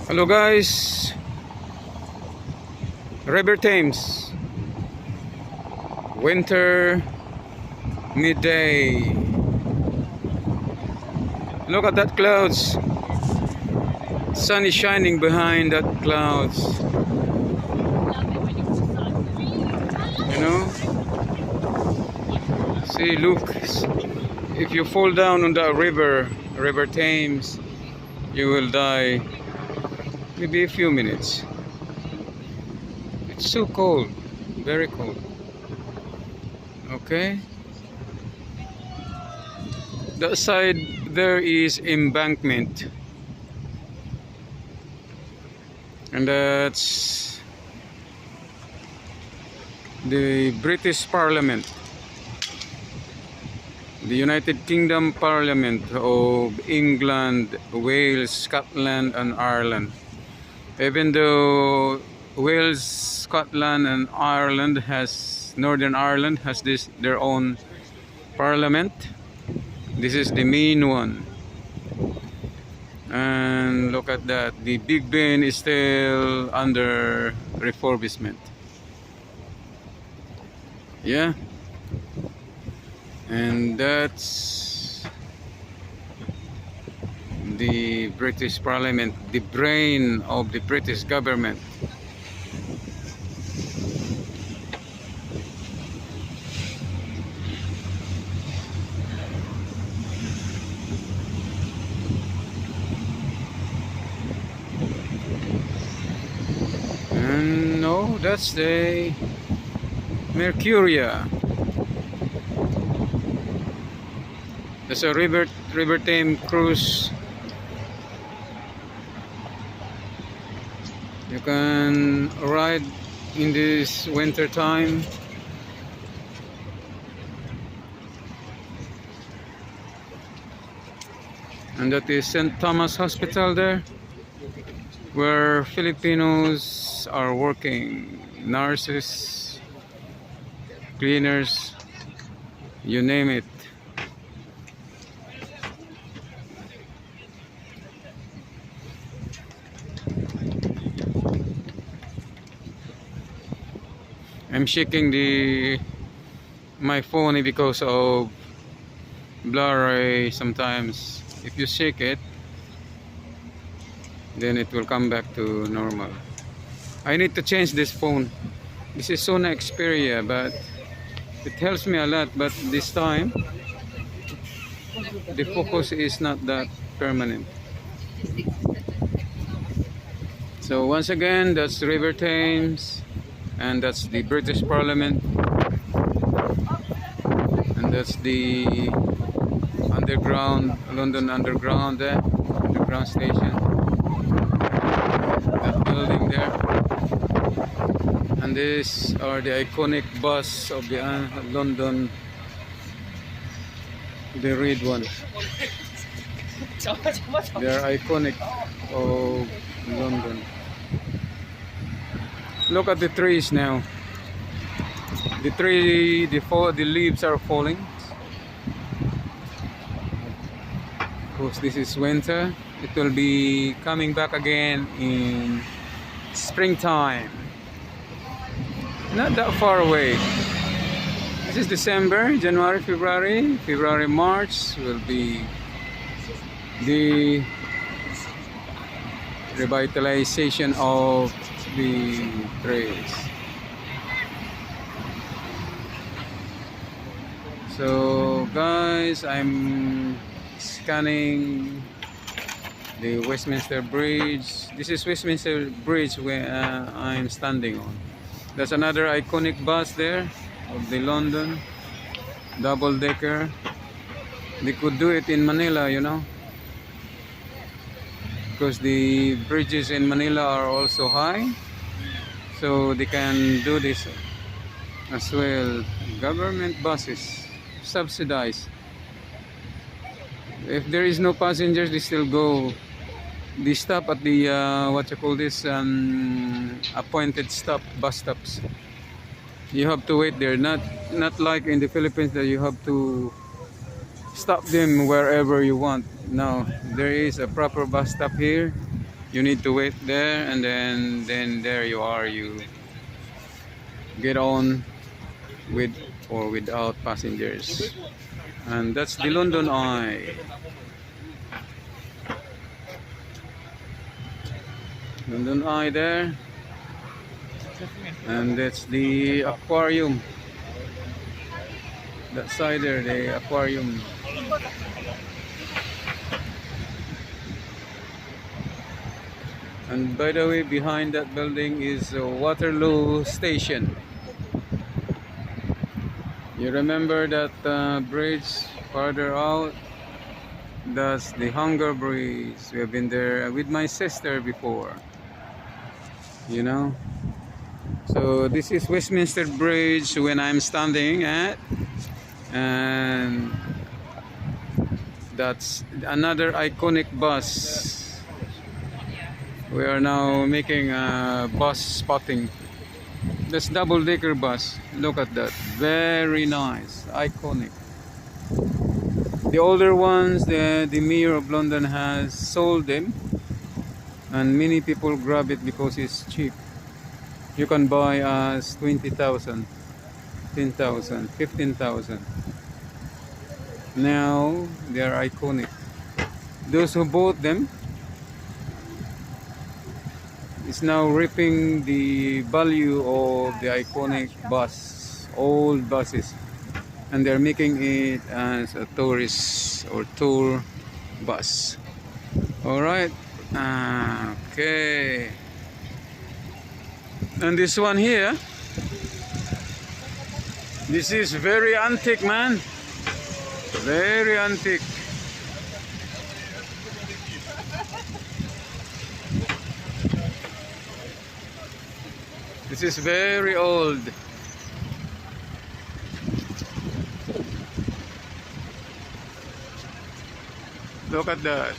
Hello guys, River Thames, winter midday. Look at that clouds. Sun is shining behind that clouds. You know? See, look. If you fall down on that River Thames, you will die. Maybe a few minutes. It's so cold, very cold. Okay. That side there is Embankment, and that's the British Parliament, the United Kingdom Parliament of England, Wales, Scotland and Ireland. Even though Wales, Scotland and Northern Ireland has their own parliament, this is the main one. And look at that, the Big Ben is still under refurbishment. Yeah, and that's the British Parliament, the brain of the British government. And no, that's the Mercuria. There's a River Thames cruise. You can ride in this winter time. And that is St. Thomas Hospital there, where Filipinos are working, nurses, cleaners, you name it. I'm shaking my phone because of blurry. Sometimes if you shake it, then it will come back to normal. I need to change this phone. This is Sony Xperia, but it helps me a lot, but this time the focus is not that permanent. So once again, that's River Thames, and that's the British Parliament, and that's the London Underground station, that building there. And these are the iconic bus of the London, the red one. They are iconic of London. Look at the trees now. The leaves are falling. Because this is winter. It will be coming back again in springtime. Not that far away. This is December, January, February, March will be the revitalization of the trails. So guys, I'm scanning the Westminster Bridge. This is Westminster Bridge where I'm standing on. There's another iconic bus there of the London double-decker. They could do it in Manila, you know, because the bridges in Manila are also high, so they can do this as well. Government buses, subsidized. If there is no passengers, they still go. They stop at the appointed bus stops. You have to wait there, not like in the Philippines that you have to stop them wherever you want. Now there is a proper bus stop here You need to wait there, and then there you are. You get on with or without passengers, and that's the London Eye. London Eye there, and that's the aquarium. That side there, the aquarium. And by the way, behind that building is Waterloo Station. You remember that bridge farther out? That's the Hungerford Bridge. We have been there with my sister before. You know? So this is Westminster Bridge when I'm standing at. And that's another iconic bus. We are now making a bus spotting. This double-decker bus. Look at that. Very nice. Iconic. The older ones, the Mayor of London has sold them. And many people grab it because it's cheap. You can buy as 20,000, 10,000, 15,000. Now, they are iconic. Those who bought them is now reaping the value of the iconic bus, old buses, and they're making it as a tourist or tour bus. All right, okay. And this one here, this is very antique, man. Very antique. This is very old. Look at that.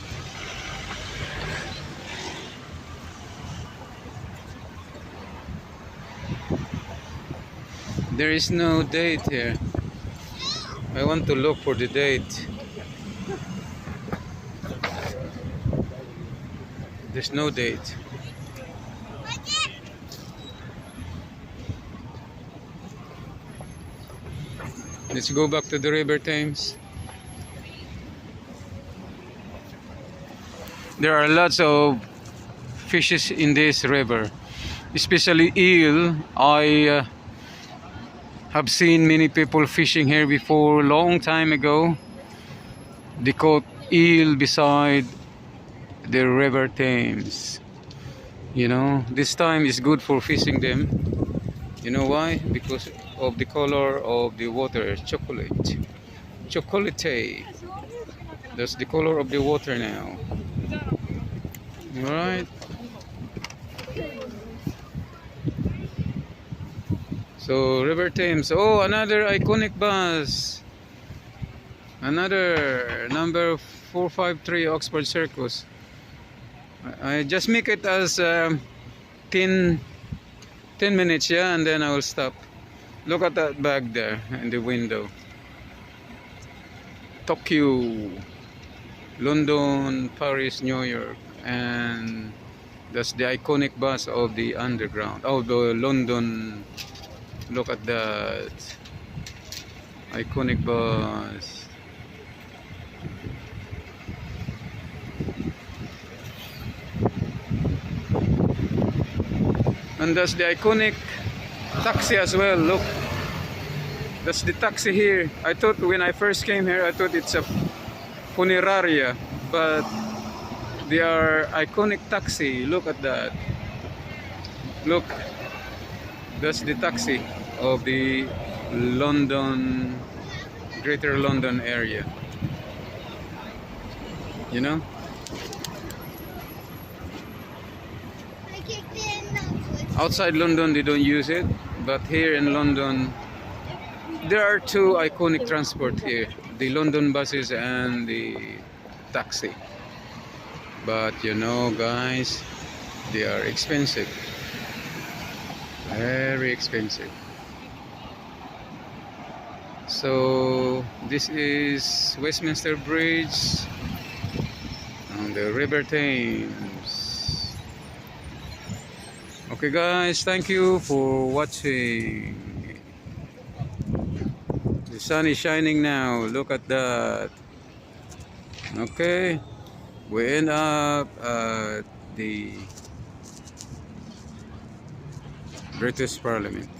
There is no date here. I want to look for the date. There's no date. Let's go back to the River Thames. There are lots of fishes in this river, especially eel. I have seen many people fishing here before, long time ago. They caught eel beside the River Thames. You know, this time is good for fishing them. You know why? Because of the color of the water, chocolate. Chocolate. That's the color of the water now. Alright. So, River Thames. Oh, another iconic bus. Another number 453 Oxford Circus. I just make it as 10 minutes, yeah, and then I will stop. Look at that bag there in the window. Tokyo, London, Paris, New York, and that's the iconic bus of the underground. Oh, the London. Look at that iconic bus. And that's the iconic taxi as well. Look, that's the taxi here. I thought when I first came here, I thought it's a funeraria, but they are iconic taxi. Look at that. Look, that's the taxi of the London, Greater London area. You know? Outside London they don't use it, but here in London there are two iconic transport here, the London buses and the taxi. But you know, guys, they are expensive, very expensive. So this is Westminster Bridge on the River Thames. Okay guys, thank you for watching. The sun is shining now. Look at that. Okay, we end up at the British Parliament.